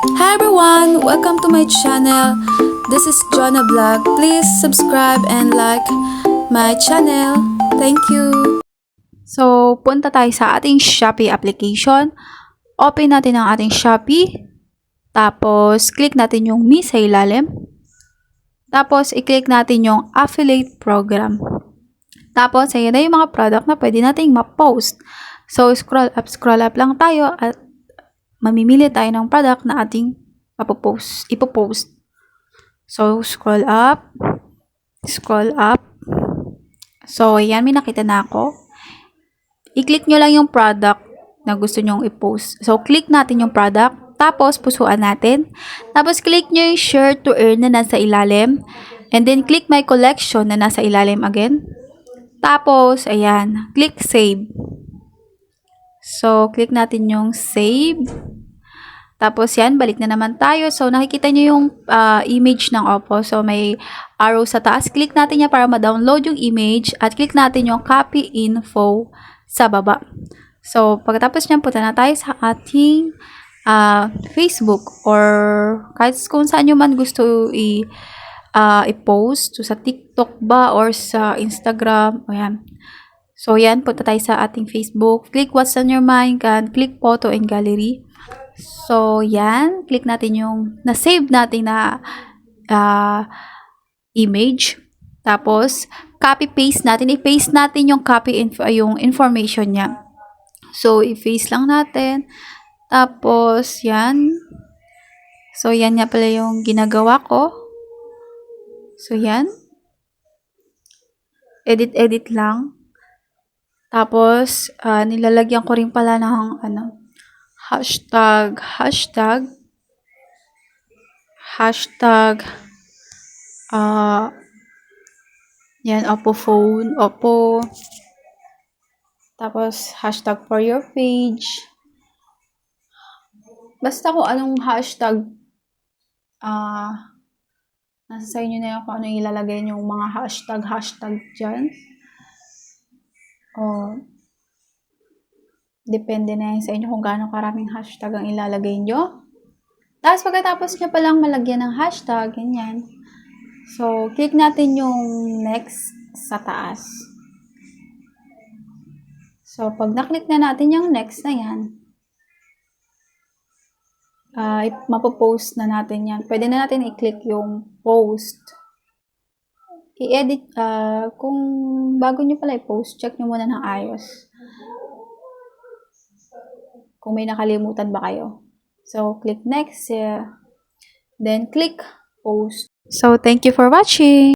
Hi everyone! Welcome to my channel. This is Jonah Vlog. Please subscribe and like my channel. Thank you! So, punta tayo sa ating Shopee application. Open natin ang ating Shopee. Tapos, click natin yung Me sa ilalim. Tapos, i-click natin yung affiliate program. Tapos, ayan na yung mga product na pwede nating ma-post. So, scroll up lang tayo at mamimili tayo ng product na ating ipopost. So, scroll up. So, ayan, may nakita na ako. I-click nyo lang yung product na gusto nyong i-post. So, click natin yung product. Tapos, pusuan natin. Tapos, click nyo yung share to earn na nasa ilalim. And then, click my collection na nasa ilalim again. Tapos, ayan, click save. So, click natin yung save. Tapos, yan, balik na naman tayo. So, nakikita nyo yung image ng Oppo. So, may arrow sa taas. Click natin yan para ma-download yung image. At click natin yung copy info sa baba. So, pagkatapos nyan, punta na tayo sa ating Facebook or kahit kung saan nyo man gusto i-post. So, sa TikTok ba or sa Instagram. O yan. So, yan, punta tayo sa ating Facebook. Click what's on your mind and click photo and gallery. So, yan. Click natin yung na-save natin na image. Tapos, copy-paste natin. I-paste natin yung yung information niya. So, i-paste lang natin. Tapos, yan. So, yan nga pala yung ginagawa ko. So, yan. Edit lang. Tapos, nilalagyan ko rin pala ng hashtag yan, Oppo phone, Oppo. Tapos, hashtag for your page. Basta kung anong hashtag, nasa sa inyo na yung kung ano ilalagay yung mga hashtag dyan. Depende na yun sa inyo kung gaano karaming hashtag ang ilalagay nyo. Tapos, pagkatapos nyo palang malagyan ng hashtag, ganyan. So, click natin yung next sa taas. So, pag naklik na natin yung next na yan, mapopost na natin yan. Pwede na natin i-click yung post. I-edit, kung bago nyo pala i-post, check nyo muna ng ayos. Kung may nakalimutan ba kayo. So, click next, then click post. So, thank you for watching!